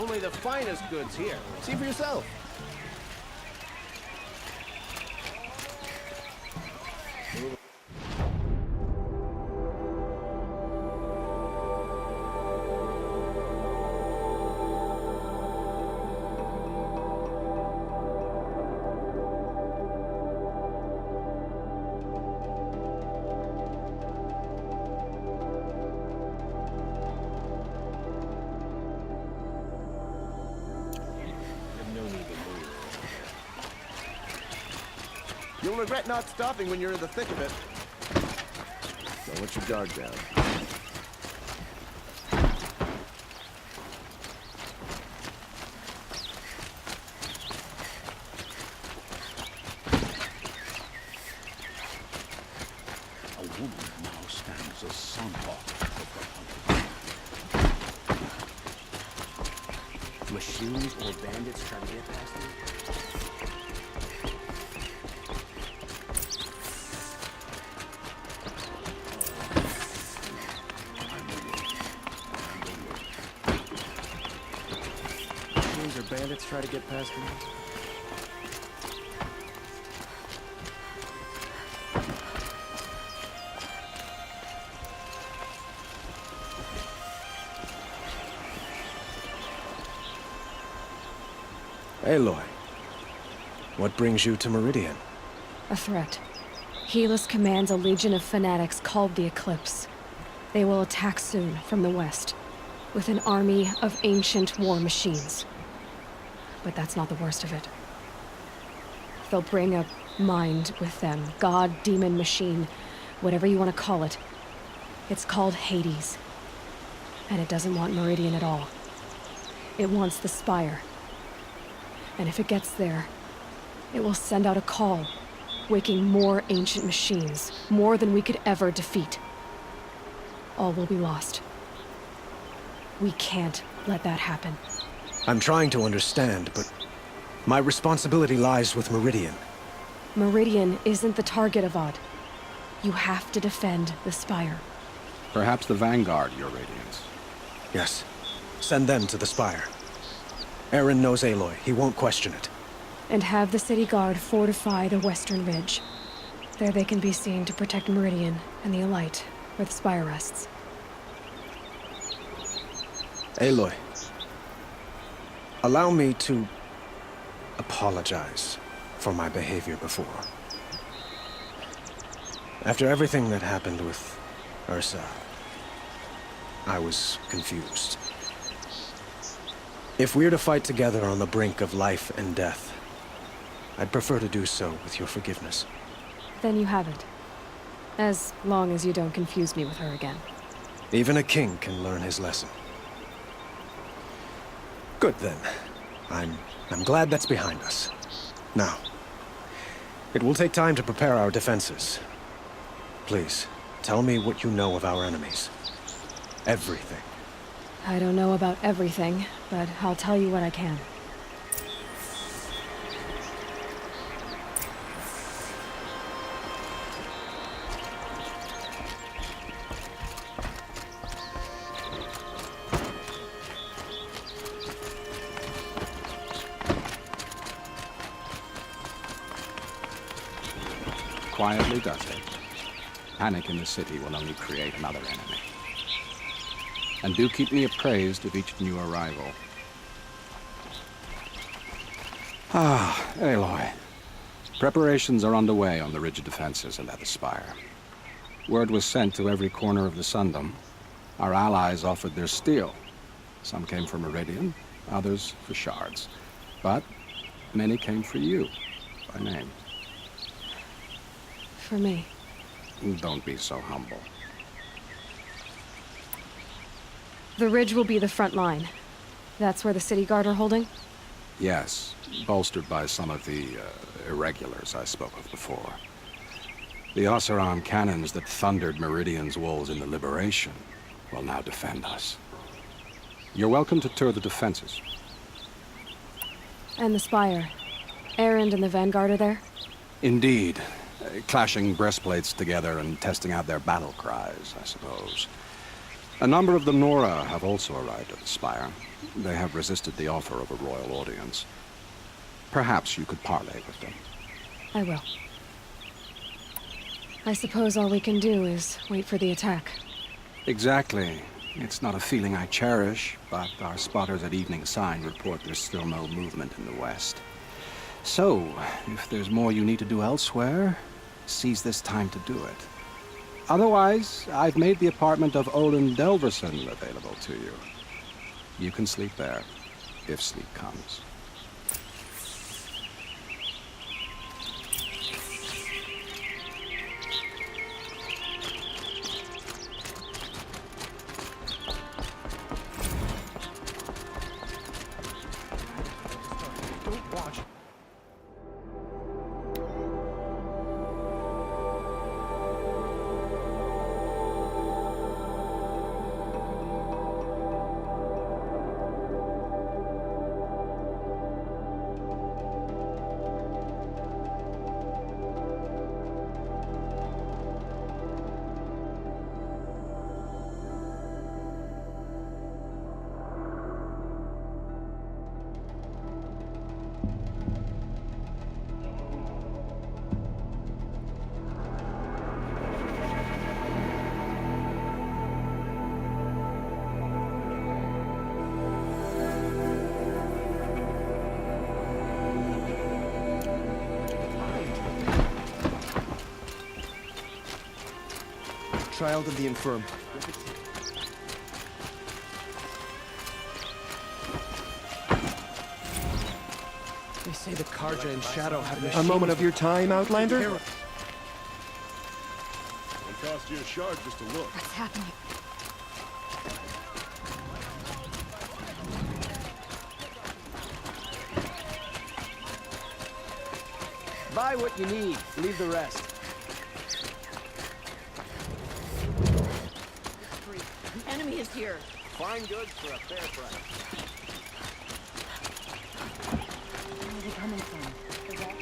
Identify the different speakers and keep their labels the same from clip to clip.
Speaker 1: Only the finest goods here. See for yourself. You'll regret not stopping when you're in the thick of it. Don't let your guard down.
Speaker 2: A woman now stands as sunhawk over
Speaker 3: Machines or bandits trying to get past me? Machines or bandits try to get past me?
Speaker 4: Aloy, what brings you to Meridian?
Speaker 5: A threat. Helis commands a legion of fanatics called the Eclipse. They will attack soon from the west, with an army of ancient war machines. But that's not the worst of it. They'll bring a mind with them, god, demon, machine, whatever you want to call it. It's called Hades. And it doesn't want Meridian at all. It wants the Spire. And if it gets there, it will send out a call, waking more ancient machines, more than we could ever defeat. All will be lost. We can't let that happen.
Speaker 4: I'm trying to understand, but my responsibility lies with Meridian.
Speaker 5: Meridian isn't the target, Avad. You have to defend the Spire.
Speaker 2: Perhaps the Vanguard, Your Radiance.
Speaker 4: Yes. Send them to the Spire. Aaron knows Aloy. He won't question it.
Speaker 5: And have the city guard fortify the western ridge. There they can be seen to protect Meridian and the Elite, where the Spire rests.
Speaker 4: Aloy, allow me to apologize for my behavior before. After everything that happened with Ursa, I was confused. If we're to fight together on the brink of life and death, I'd prefer to do so with your forgiveness.
Speaker 5: Then you have it. As long as you don't confuse me with her again.
Speaker 4: Even a king can learn his lesson. Good then. I'm glad that's behind us. Now, it will take time to prepare our defenses. Please, tell me what you know of our enemies. Everything.
Speaker 5: I don't know about everything, but I'll tell you what I can.
Speaker 2: Quietly does it. Panic in the city will only create another enemy. And do keep me appraised of each new arrival. Ah, Aloy. Preparations are underway on the ridge of defenses and at the Spire. Word was sent to every corner of the Sundom. Our allies offered their steel. Some came for Meridian, others for shards. But many came for you, by name.
Speaker 5: For me.
Speaker 2: Don't be so humble.
Speaker 5: The ridge will be the front line. That's where the city guard are holding?
Speaker 2: Yes, bolstered by some of the irregulars I spoke of before. The Oseram cannons that thundered Meridian's walls in the Liberation will now defend us. You're welcome to tour the defenses.
Speaker 5: And the Spire. Erend and the Vanguard are there?
Speaker 2: Indeed. Clashing breastplates together and testing out their battle cries, I suppose. A number of the Nora have also arrived at the Spire. They have resisted the offer of a royal audience. Perhaps you could parley with them.
Speaker 5: I will. I suppose all we can do is wait for the attack.
Speaker 2: Exactly. It's not a feeling I cherish, but our spotters at Evening Sign report there's still no movement in the west. So, if there's more you need to do elsewhere, seize this time to do it. Otherwise, I've made the apartment of Olin Delverson available to you. You can sleep there, if sleep comes.
Speaker 3: Don't watch.
Speaker 1: Child of the infirm.
Speaker 3: They say the Karja and Shadow have
Speaker 1: A
Speaker 3: machines.
Speaker 1: moment of your time, Outlander?
Speaker 6: It cost you a shard just to look.
Speaker 5: What's happening?
Speaker 3: Buy what you need. Leave the rest.
Speaker 7: The enemy is here.
Speaker 1: Fine goods for a fair price.
Speaker 7: Where are they coming from? Is that...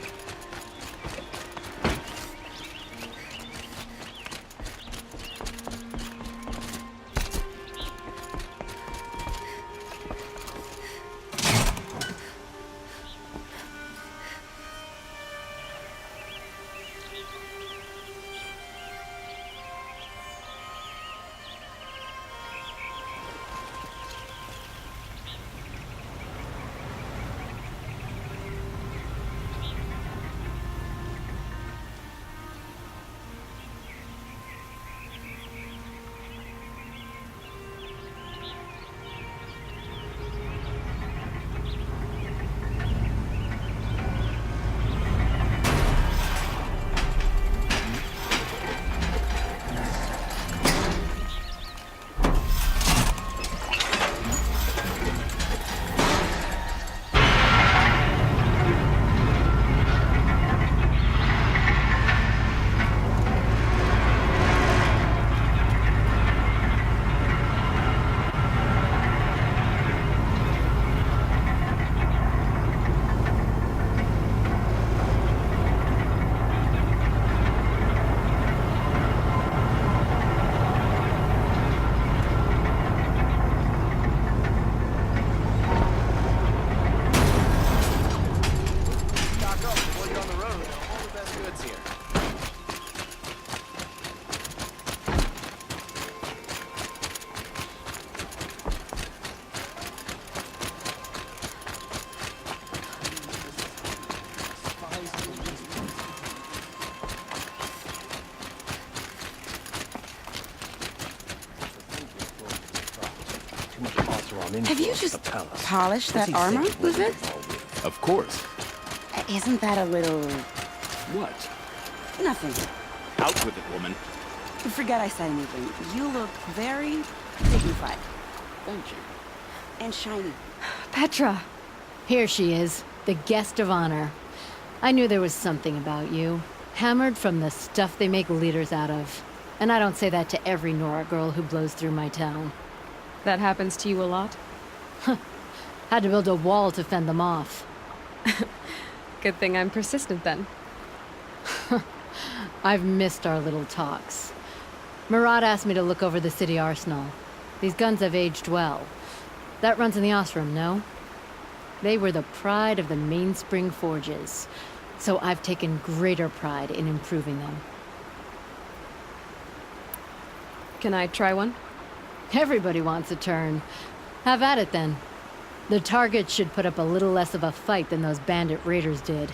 Speaker 8: Have you just polished that armor, Luther?
Speaker 9: Of course.
Speaker 8: Isn't that a little...
Speaker 9: What?
Speaker 8: nothing?
Speaker 9: Out with it, woman.
Speaker 8: Forget I said anything. You look very dignified.
Speaker 9: Thank you.
Speaker 8: And shiny.
Speaker 7: Petra! Here she is, the guest of honor. I knew there was something about you. Hammered from the stuff they make leaders out of. And I don't say that to every Nora girl who blows through my town.
Speaker 5: That happens to you a lot?
Speaker 7: Had to build a wall to fend them off.
Speaker 5: Good thing I'm persistent then.
Speaker 7: I've missed our little talks. Murad asked me to look over the city arsenal. These guns have aged well. That runs in the Ostrom, no? They were the pride of the Mainspring Forges, so I've taken greater pride in improving them.
Speaker 5: Can I try one?
Speaker 7: Everybody wants a turn. Have at it then. The targets should put up a little less of a fight than those bandit raiders did.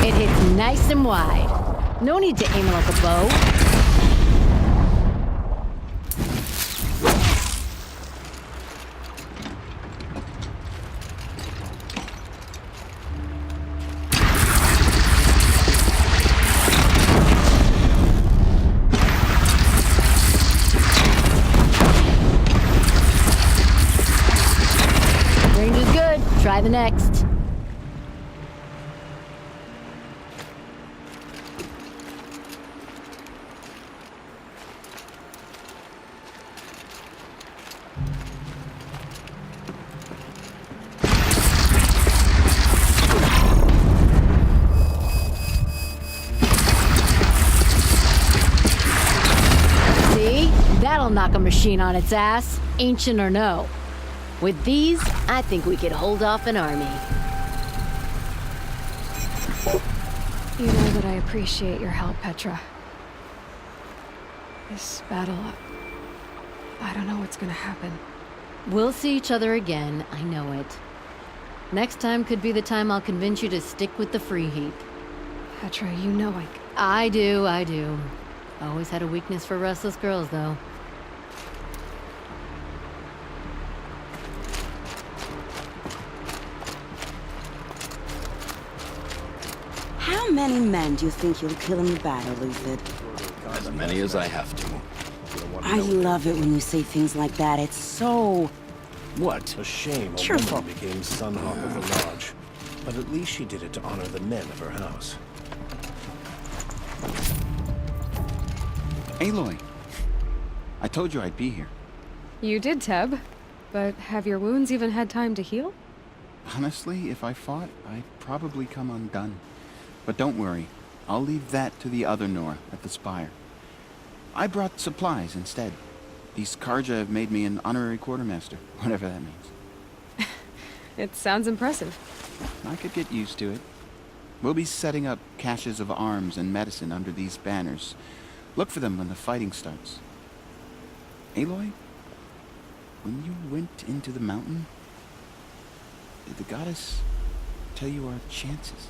Speaker 7: It hits nice and wide. No need to aim like a bow. Range is good. Try the next. See? That'll knock a machine on its ass, ancient or no. With these, I think we could hold off an army.
Speaker 5: You know that I appreciate your help, Petra. This battle, I don't know what's gonna happen.
Speaker 7: We'll see each other again, I know it. Next time could be the time I'll convince you to stick with the free heap.
Speaker 5: Petra, you know
Speaker 7: I do. Always had a weakness for restless girls, though.
Speaker 8: How many men do you think you'll kill in the battle, Lucid?
Speaker 9: As many as I have to.
Speaker 8: I love it when you say things like that. It's so...
Speaker 9: What?
Speaker 4: A shame a
Speaker 8: Cheerful.
Speaker 4: woman became Sunhawk of the Lodge. But at least she did it to honor the men of her house.
Speaker 9: Aloy. I told you I'd be here.
Speaker 5: You did, Teb. But have your wounds even had time to heal?
Speaker 9: Honestly, if I fought, I'd probably come undone. But don't worry. I'll leave that to the other Nora at the Spire. I brought supplies instead. These Karja have made me an honorary quartermaster, whatever that means.
Speaker 5: It sounds impressive.
Speaker 9: I could get used to it. We'll be setting up caches of arms and medicine under these banners. Look for them when the fighting starts. Aloy, when you went into the mountain, did the goddess tell you our chances?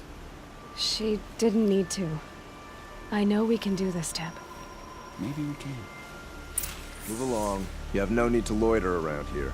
Speaker 5: She didn't need to. I know we can do this, Teb.
Speaker 9: Maybe we can.
Speaker 1: Move along. You have no need to loiter around here.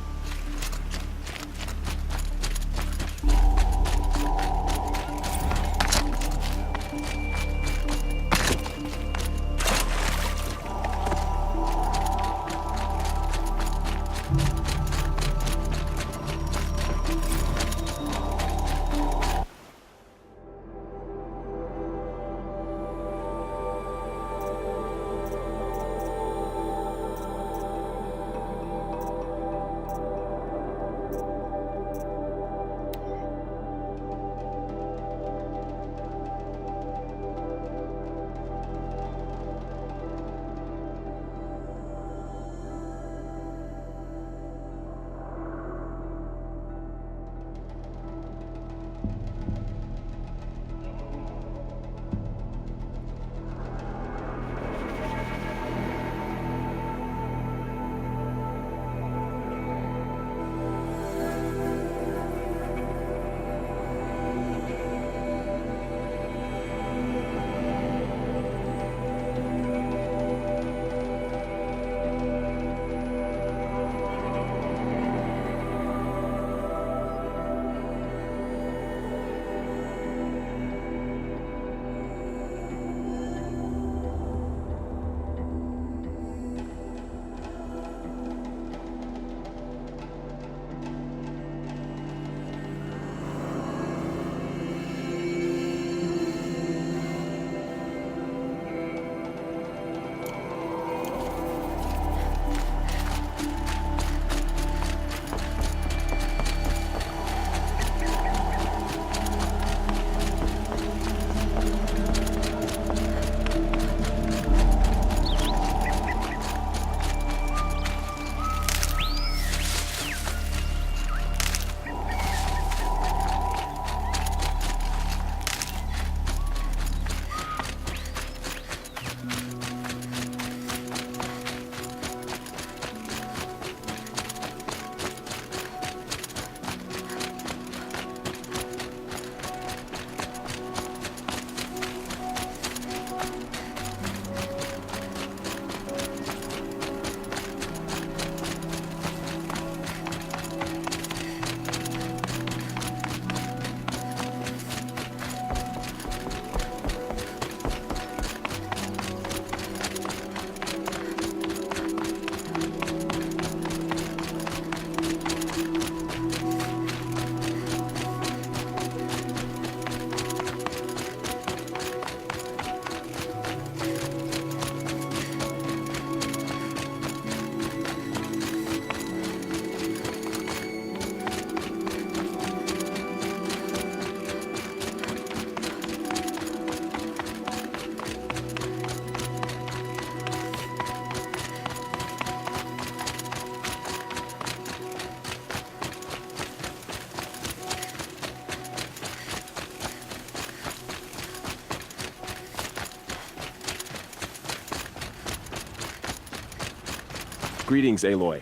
Speaker 10: Greetings, Aloy.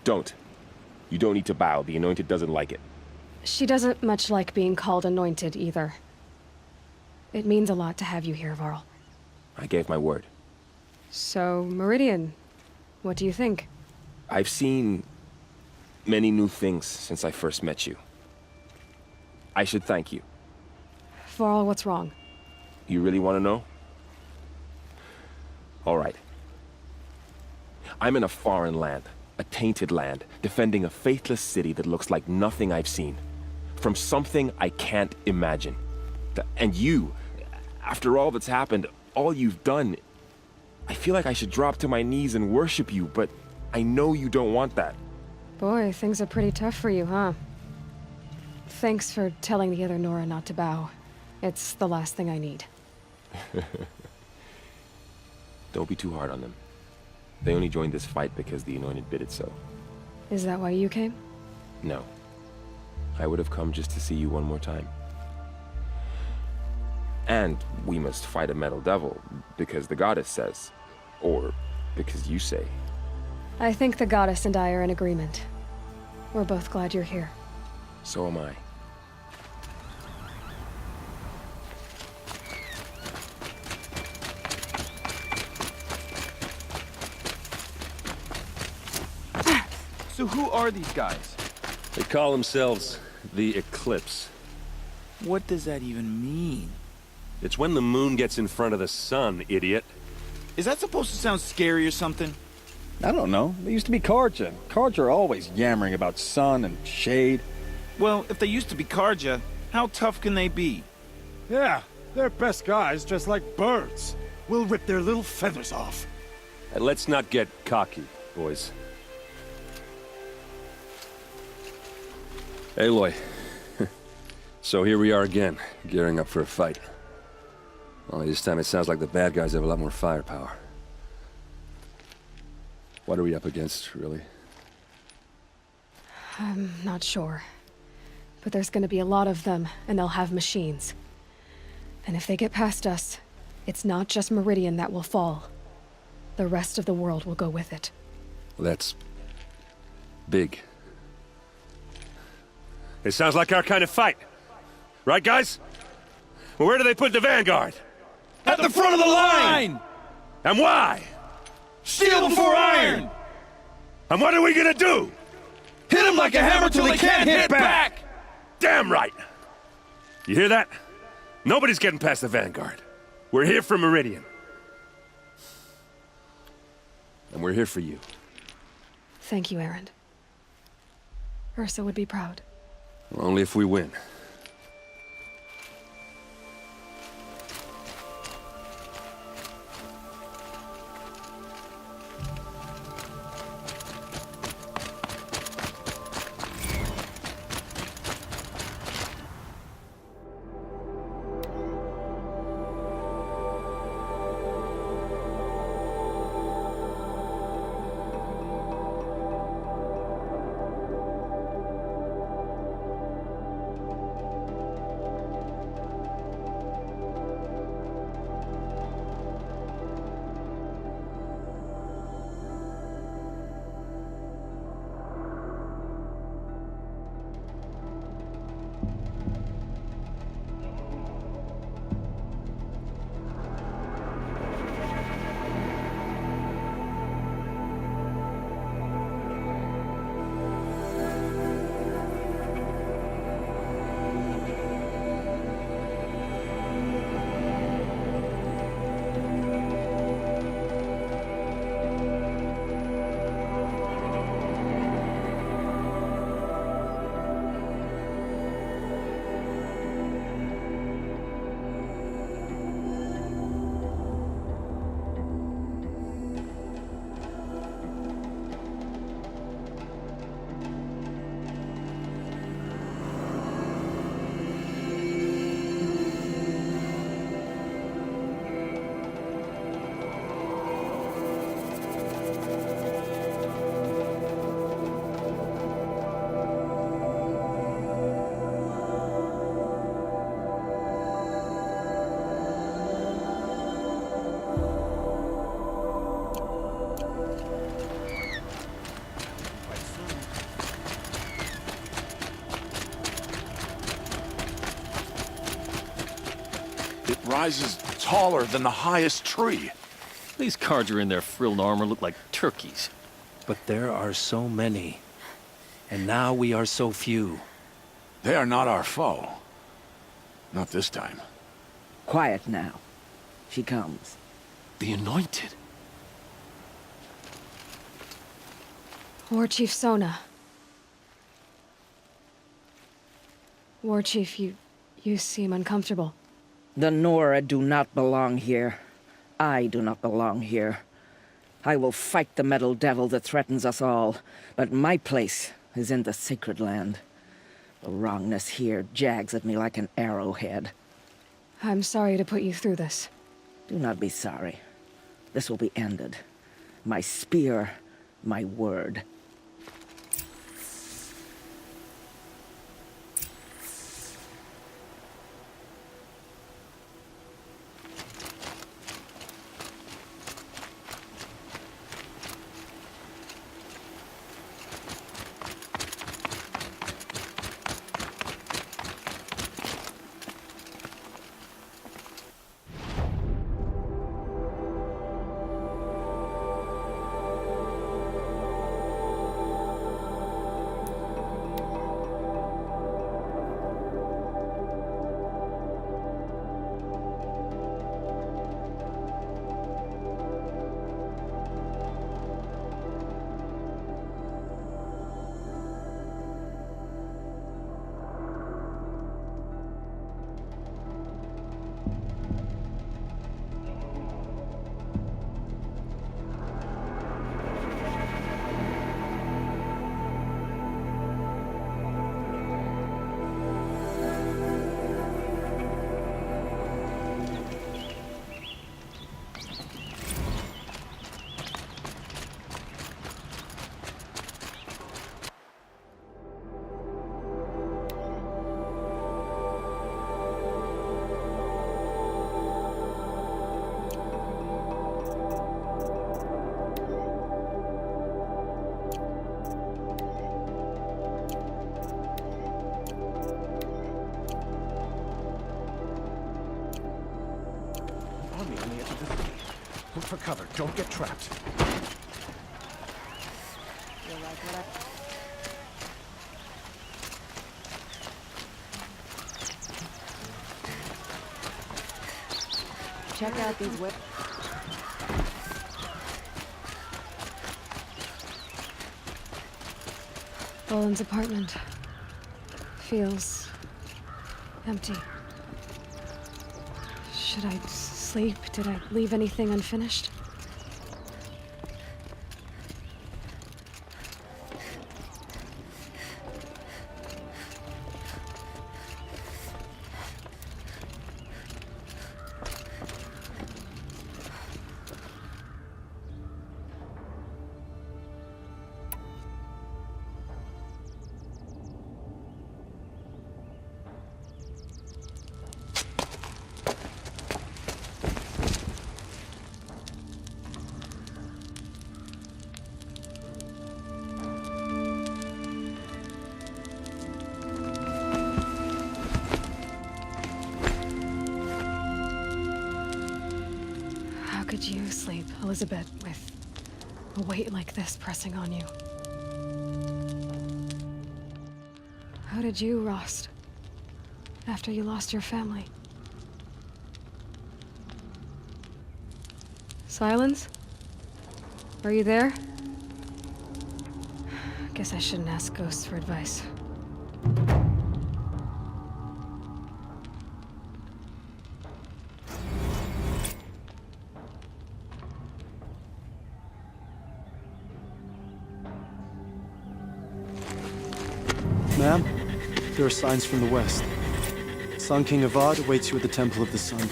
Speaker 10: Don't. You don't need to bow. The Anointed doesn't like it.
Speaker 5: She doesn't much like being called anointed, either. It means a lot to have you here, Varl.
Speaker 10: I gave my word.
Speaker 5: So, Meridian, what do you think?
Speaker 10: I've seen many new things since I first met you. I should thank you.
Speaker 5: Varl, what's wrong?
Speaker 10: You really want to know? All right. I'm in a foreign land, a tainted land, defending a faithless city that looks like nothing I've seen. From something I can't imagine. And you, after all that's happened, all you've done, I feel like I should drop to my knees and worship you, but I know you don't want that.
Speaker 5: Boy, things are pretty tough for you, huh? Thanks for telling the other Nora not to bow. It's the last thing I need.
Speaker 10: Don't be too hard on them. They only joined this fight because the Anointed bid it so.
Speaker 5: Is that why you came?
Speaker 10: No. I would have come just to see you one more time. And we must fight a metal devil, because the goddess says. Or because you say.
Speaker 5: I think the goddess and I are in agreement. We're both glad you're here.
Speaker 10: So am I.
Speaker 9: So who are these guys?
Speaker 11: They call themselves the Eclipse.
Speaker 9: What does that even mean?
Speaker 11: It's when the moon gets in front of the sun, idiot.
Speaker 9: Is that supposed to sound scary or something?
Speaker 12: I don't know. They used to be Karja. Karja are always yammering about sun and shade.
Speaker 9: Well, if they used to be Karja, how tough can they be?
Speaker 6: Yeah, they're best guys just like birds. We'll rip their little feathers off.
Speaker 11: And let's not get cocky, boys. Aloy. So here we are again, gearing up for a fight. Only this time it sounds like the bad guys have a lot more firepower. What are we up against, really?
Speaker 5: I'm not sure. But there's gonna be a lot of them, and they'll have machines. And if they get past us, it's not just Meridian that will fall. The rest of the world will go with it.
Speaker 11: Well, that's big. It sounds like our kind of fight. Right, guys? Well, where do they put the Vanguard?
Speaker 9: At the front of the line!
Speaker 11: And why?
Speaker 9: Steel before iron!
Speaker 11: And what are we gonna do?
Speaker 9: Hit them like a hammer till they can't hit back!
Speaker 11: Damn right! You hear that? Nobody's getting past the Vanguard. We're here for Meridian. And we're here for you.
Speaker 5: Thank you, Erend. Ursa would be proud.
Speaker 11: Only if we win.
Speaker 13: It rises taller than the highest tree.
Speaker 14: These Carja in their frilled armor look like turkeys.
Speaker 15: But there are so many. And now we are so few.
Speaker 13: They are not our foe. Not this time.
Speaker 16: Quiet now. She comes.
Speaker 14: The Anointed.
Speaker 5: War Chief Sona. War Chief, you seem uncomfortable.
Speaker 16: The Nora do not belong here. I do not belong here. I will fight the metal devil that threatens us all, but my place is in the sacred land. The wrongness here jags at me like an arrowhead.
Speaker 5: I'm sorry to put you through this.
Speaker 16: Do not be sorry. This will be ended. My spear, my word.
Speaker 1: Look for cover. Don't get trapped.
Speaker 8: Check out these whip.
Speaker 5: Boland's apartment feels empty. Should I sleep? Did I leave anything unfinished? How could you sleep, Elizabeth, with a weight like this pressing on you? How did you, Rost, after you lost your family? Silence? Are you there? Guess I shouldn't ask ghosts for advice.
Speaker 6: Ma'am, there are signs from the west. Sun King Avad awaits you at the Temple of the Sun.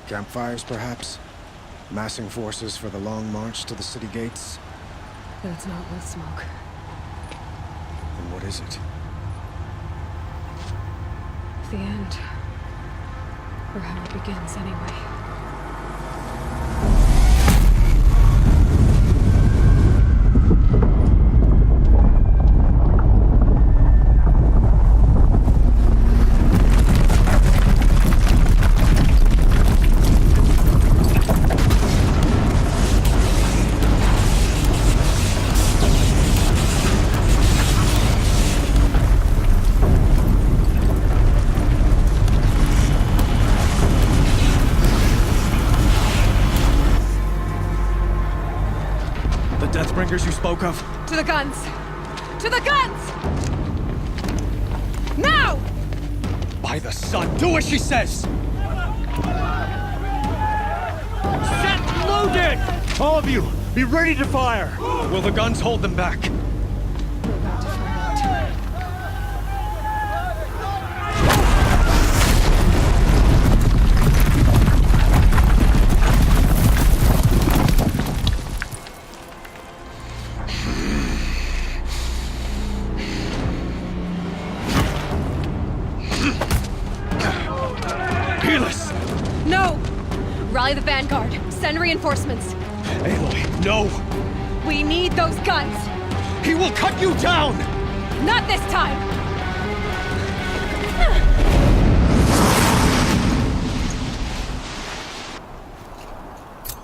Speaker 4: Campfires, perhaps? Massing forces for the long march to the city gates?
Speaker 5: That's not with smoke.
Speaker 4: And what is it?
Speaker 5: The end. Or how it begins, anyway.
Speaker 4: Deathbringers you spoke of?
Speaker 5: To the guns! To the guns! Now!
Speaker 4: By the sun, do as she says!
Speaker 17: Set loaded! All of you, be ready to fire!
Speaker 4: Will the guns hold them back?
Speaker 5: We're about to find out. No! Rally the vanguard. Send reinforcements.
Speaker 4: Aloy, no!
Speaker 5: We need those guns!
Speaker 4: He will cut you down!
Speaker 5: Not this time!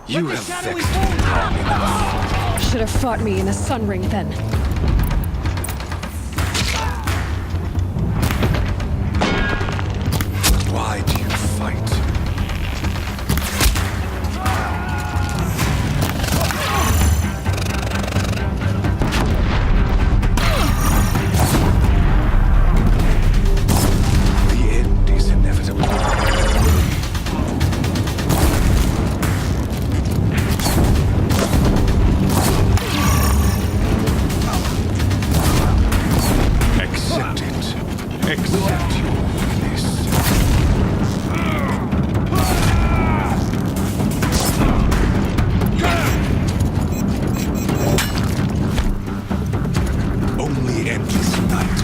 Speaker 4: You have vexed me long enough.
Speaker 5: Should have fought me in the sun ring then.
Speaker 4: Why do you fight? The end is inevitable. Accept it. Accept your weakness. Only endless night.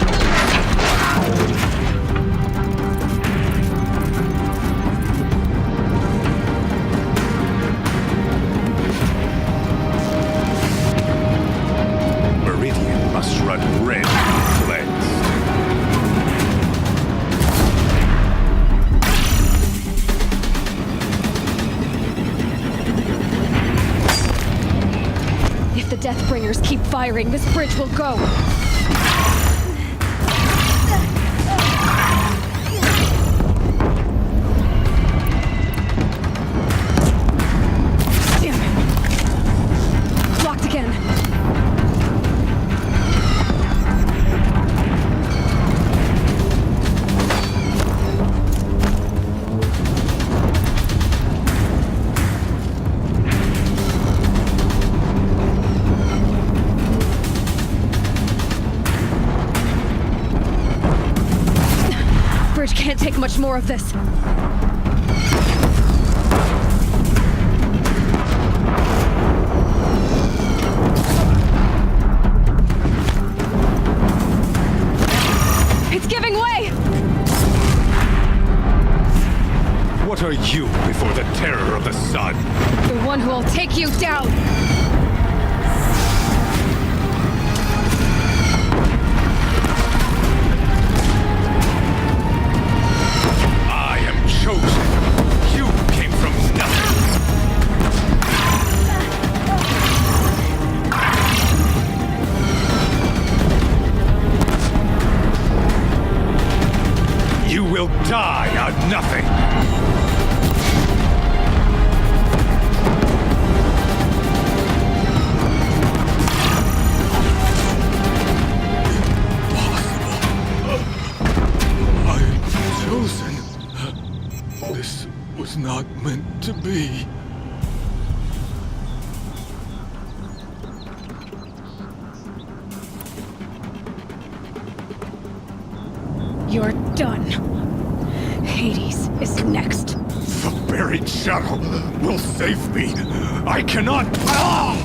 Speaker 4: Meridian must run red to be cleansed.
Speaker 5: If the Deathbringers keep firing, this bridge will go. Damn it. Locked again. Bridge can't take much more of this. It's giving way!
Speaker 4: What are you before the terror of the sun?
Speaker 5: The one who will take you down!
Speaker 4: I am chosen. You came from nothing. You will die on nothing. Chosen. This was not meant to be.
Speaker 5: You're done. Hades is next.
Speaker 4: The
Speaker 17: buried shadow will save me. I cannot... Ah!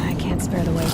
Speaker 5: I can't spare the weight.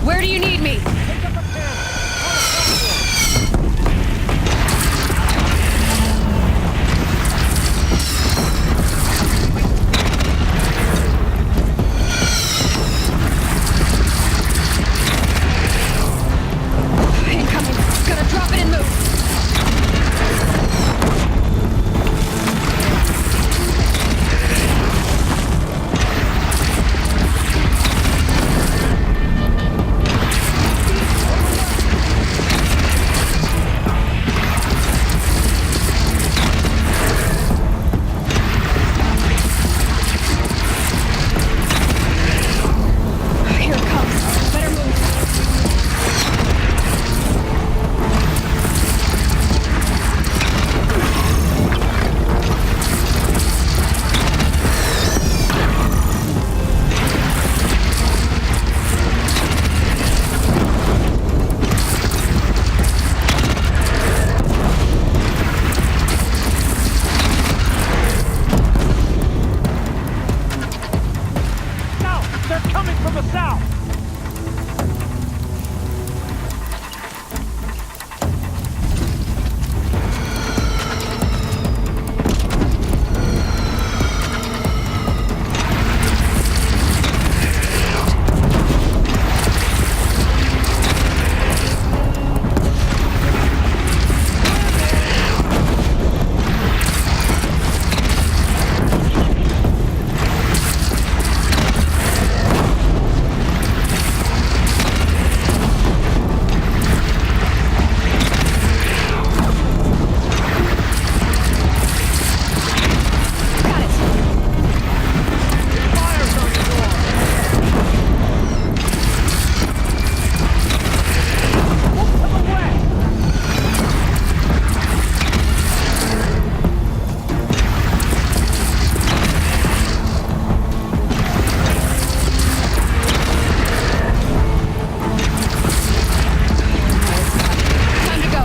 Speaker 5: Where do you need me? Incoming. Gonna drop it and move. Here it comes. Better move.
Speaker 17: South! They're coming from the south!
Speaker 5: Time to go.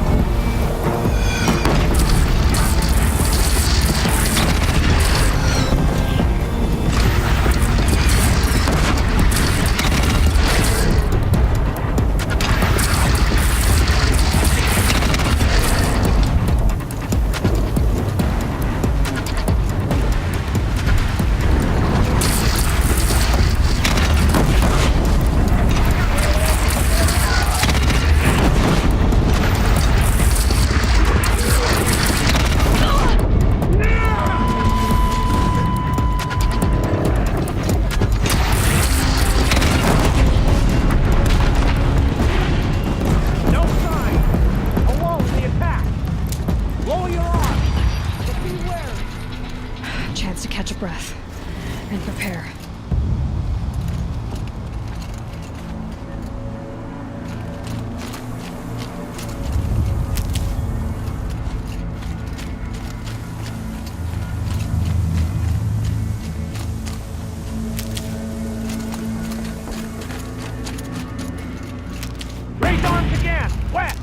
Speaker 17: No sign! Alone in the attack! Lower your arms! But beware!
Speaker 5: chance to catch a breath and prepare.
Speaker 17: Raise arms again! West!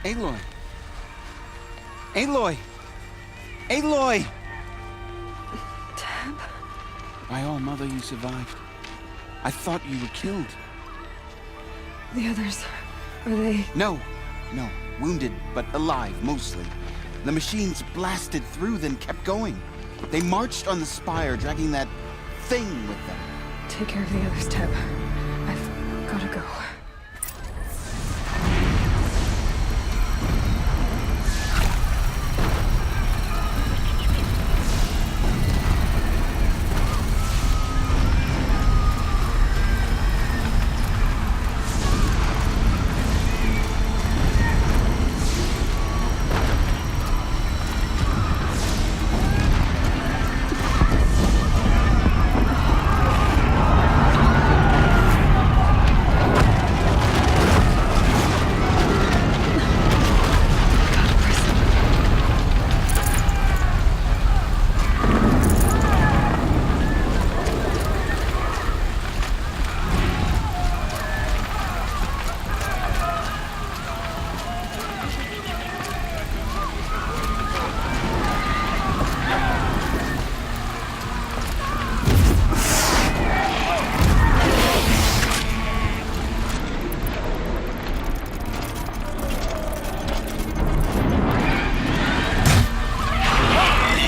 Speaker 9: Aloy! Aloy! Aloy!
Speaker 5: Tab?
Speaker 9: By all mother, you survived. I thought you were killed.
Speaker 5: The others, are they...
Speaker 9: No. Wounded, but alive, mostly. The machines blasted through, then kept going. They marched on the spire, dragging that thing with them.
Speaker 5: Take care of the others, Tab. I've gotta go.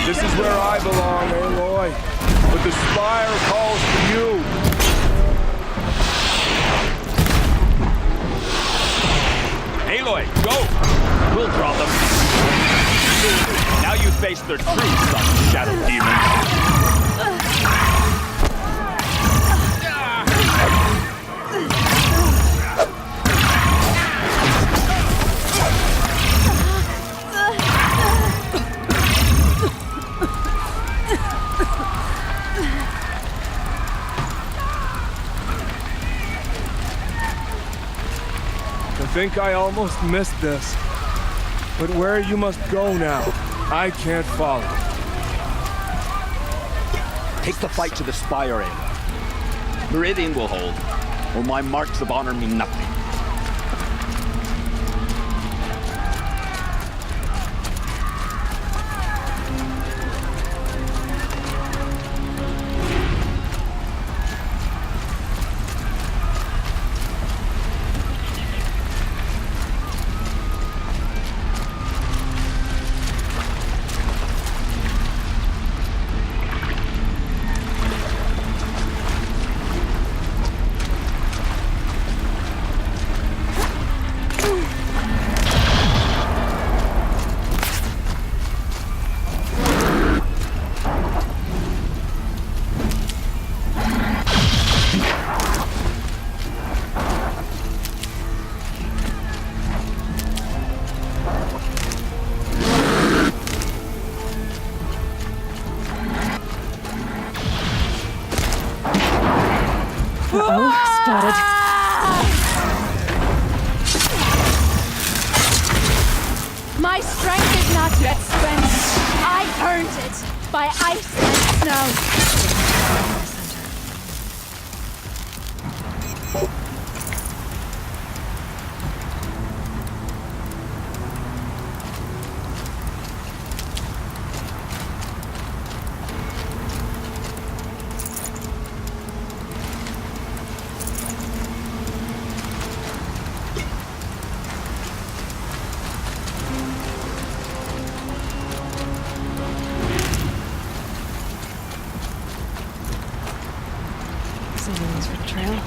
Speaker 17: This is where I belong, Aloy. But the spire calls for you.
Speaker 10: Aloy, go! We'll draw them. Now you face their true son, Shadow Demon.
Speaker 17: I think I almost missed this. But where you must go now, I can't follow.
Speaker 13: Take the fight to the spire, Aloy. Meridian will hold, or my marks of honor mean nothing.
Speaker 5: Spotted.
Speaker 7: My strength is not yet spent. I earned it by ice and snow.
Speaker 5: Someone's for the trail.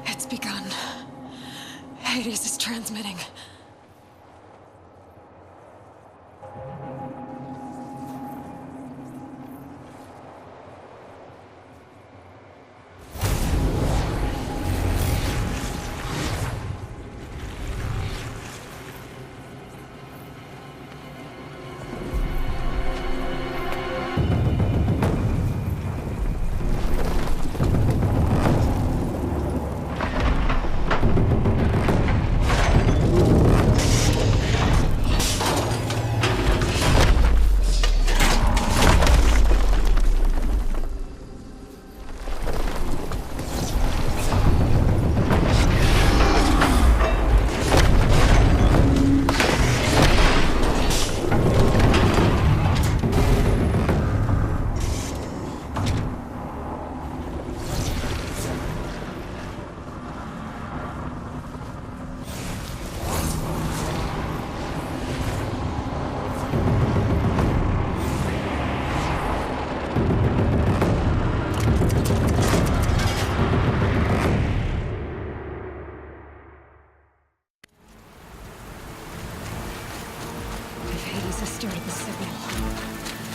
Speaker 5: It's begun. Hades is transmitting.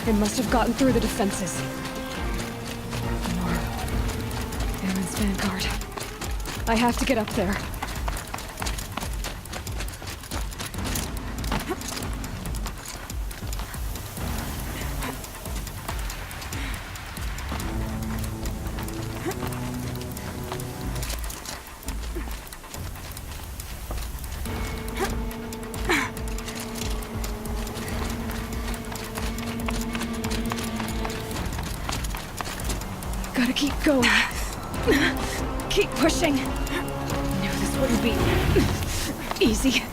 Speaker 5: It must have gotten through the defenses. More Aaron's vanguard. I have to get up there. Gotta keep going. Keep pushing. Knew this wouldn't be easy.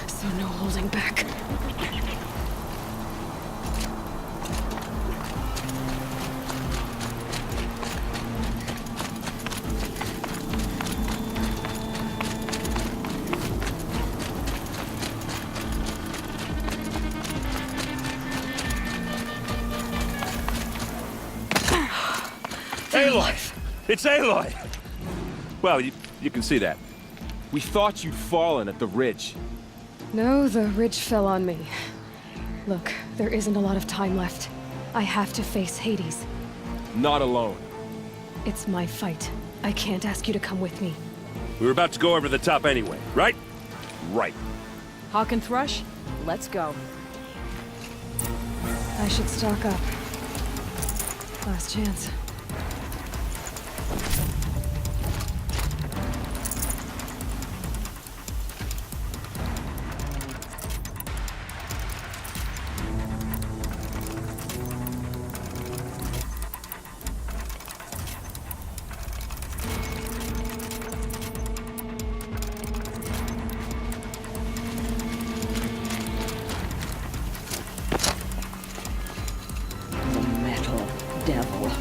Speaker 5: So no holding back.
Speaker 11: Aloy! It's Aloy! Well, you can see that.
Speaker 10: We thought you'd fallen at the ridge.
Speaker 5: No, the ridge fell on me. Look, there isn't a lot of time left. I have to face Hades.
Speaker 10: Not alone.
Speaker 5: It's my fight. I can't ask you to come with me.
Speaker 11: We were about to go over the top anyway, right?
Speaker 10: Right.
Speaker 18: Hawk and Thrush, let's go.
Speaker 5: I should stock up. Last chance.
Speaker 16: Devil.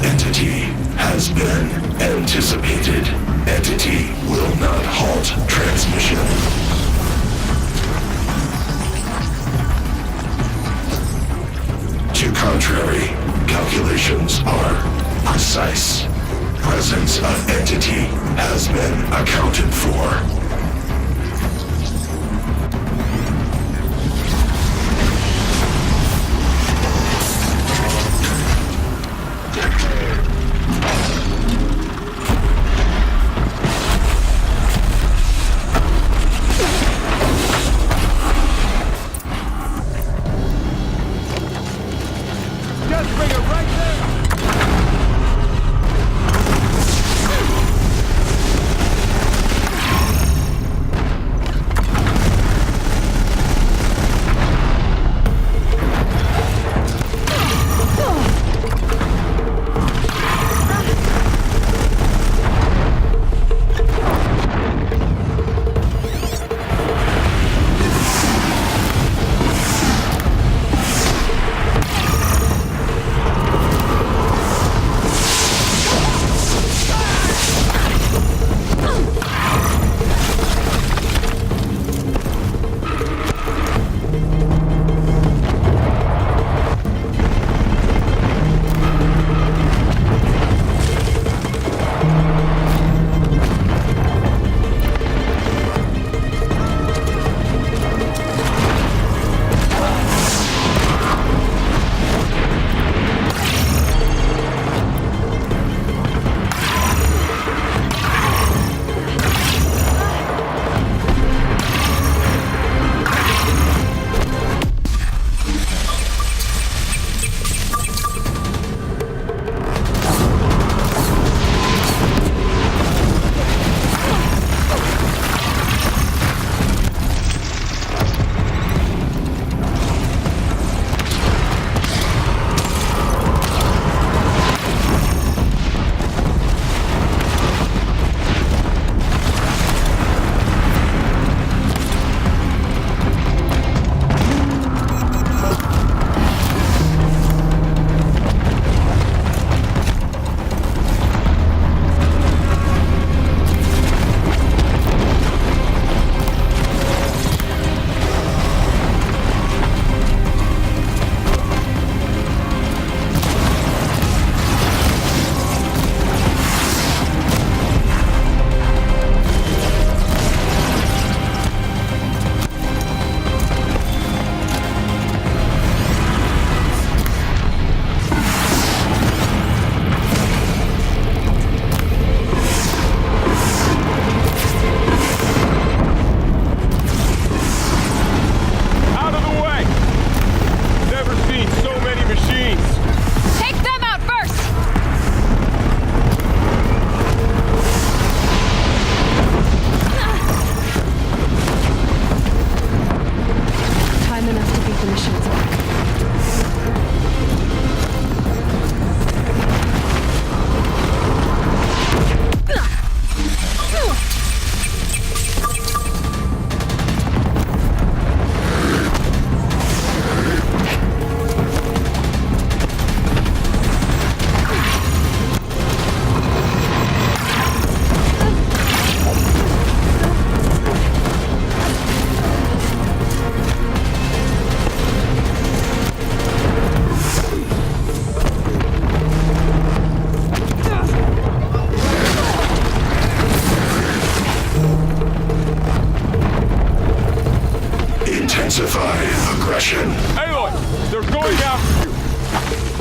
Speaker 19: Entity has been anticipated. Entity will not halt transmission. To contrary, calculations are precise. Presence of entity has been accounted for.
Speaker 17: coming after you!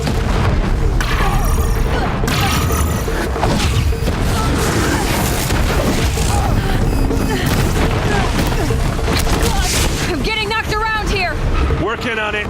Speaker 5: I'm getting knocked around here!
Speaker 17: Working on it!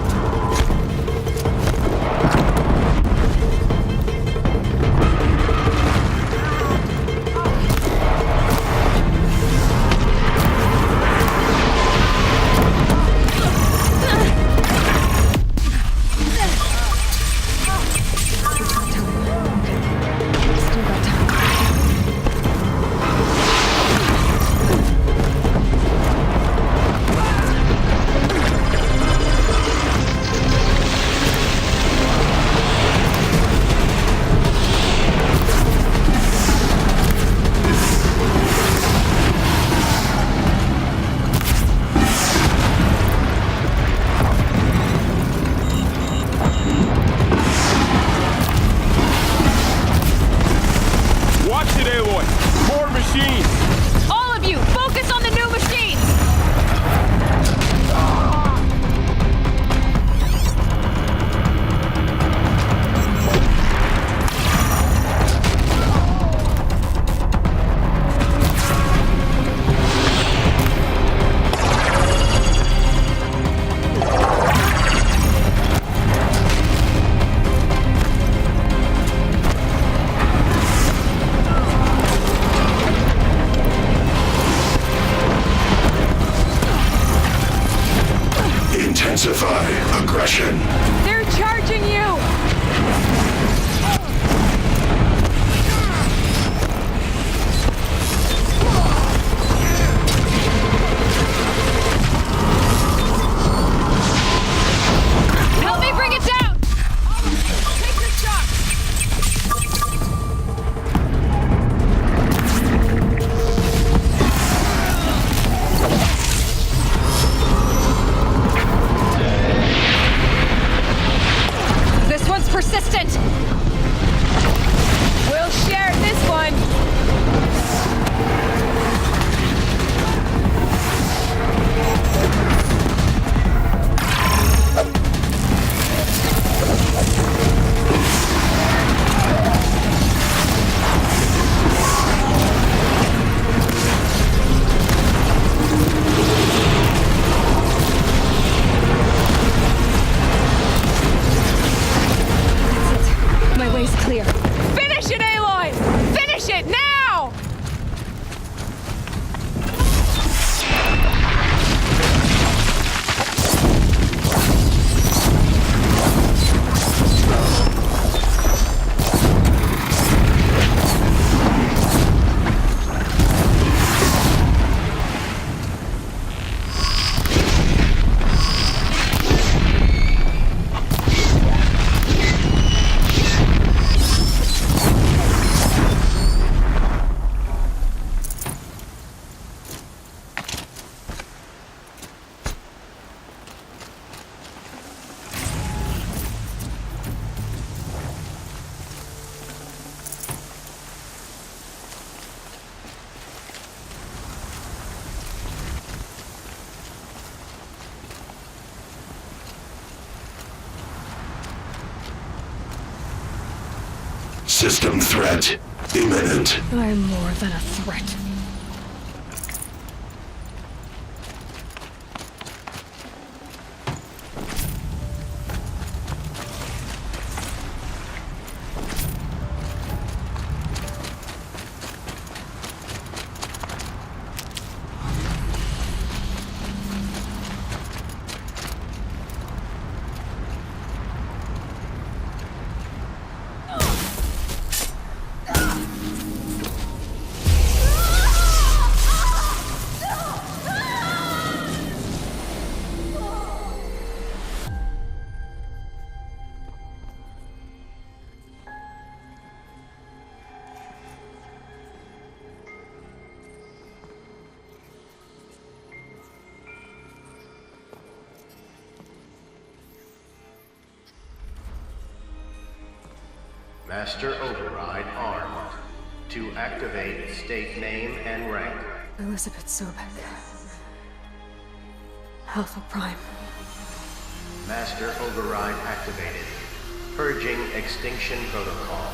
Speaker 19: Intensify aggression.
Speaker 5: They're charging you! Help me bring it down! Take this shot! This one's persistent! We'll share this one! My way's clear. Finish it, Aloy! Finish it now!
Speaker 19: System threat imminent.
Speaker 5: I'm more than a threat.
Speaker 20: Master Override armed. To activate, state name and rank.
Speaker 5: Elizabeth Sobek. Alpha Prime.
Speaker 20: Master override activated. Purging extinction protocol.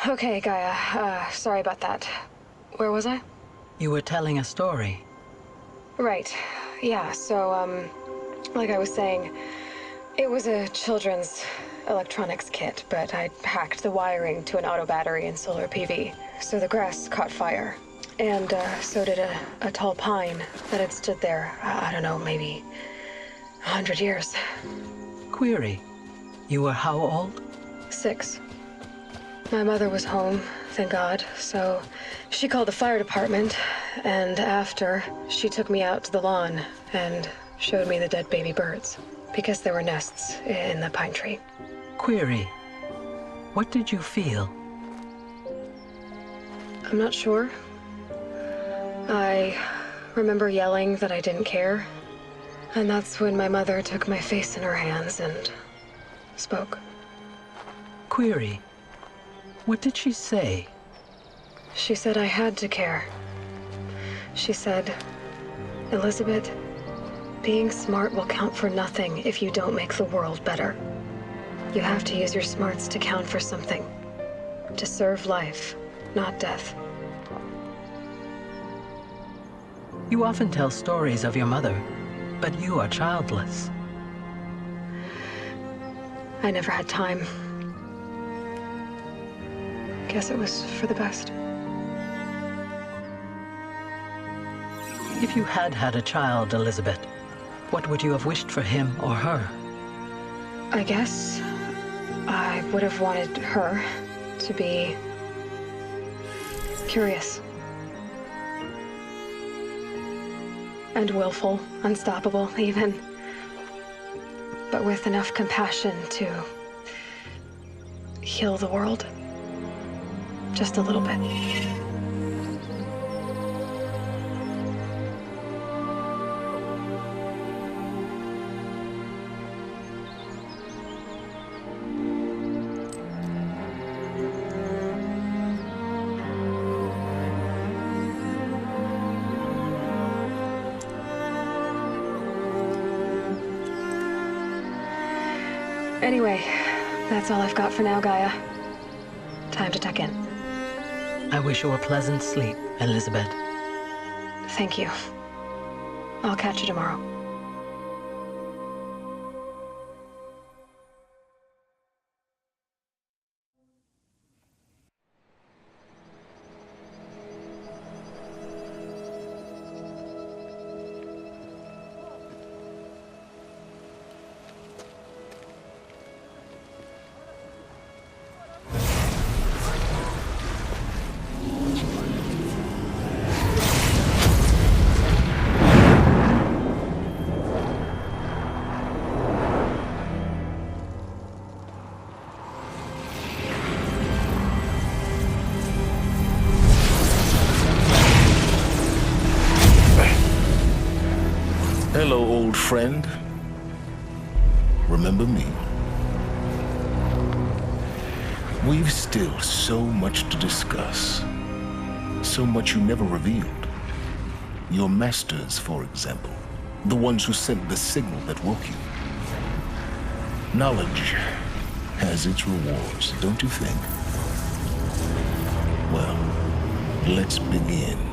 Speaker 5: Okay, Gaia. Sorry about that. Where was I?
Speaker 21: You were telling a story.
Speaker 5: Right. Yeah, so, like I was saying, it was a children's electronics kit, but I hacked the wiring to an auto battery and solar PV. So the grass caught fire. And, so did a tall pine that had stood there, I don't know, maybe 100 years.
Speaker 21: Query. You were how old?
Speaker 5: 6. My mother was home, thank God, so she called the fire department, and after, she took me out to the lawn and showed me the dead baby birds, because there were nests in the pine tree.
Speaker 21: Query. What did you feel?
Speaker 5: I'm not sure. I remember yelling that I didn't care, and that's when my mother took my face in her hands and spoke.
Speaker 21: Query. What did she say?
Speaker 5: She said I had to care. She said, Elizabeth, being smart will count for nothing if you don't make the world better. You have to use your smarts to count for something. To serve life, not death.
Speaker 21: You often tell stories of your mother, but you are childless.
Speaker 5: I never had time. Guess it was for the best.
Speaker 21: If you had had a child, Elizabeth, what would you have wished for him or her?
Speaker 5: I guess I would have wanted her to be curious. And willful, unstoppable, even. But with enough compassion to heal the world. Just a little bit. Anyway, that's all I've got for now, Gaia. Time to tuck in.
Speaker 21: I wish you a pleasant sleep, Elizabeth.
Speaker 5: Thank you. I'll catch you tomorrow.
Speaker 19: Hello, old friend. Remember me? We've still so much to discuss. So much you never revealed. Your masters, for example. The ones who sent the signal that woke you. Knowledge has its rewards, don't you think? Well, let's begin.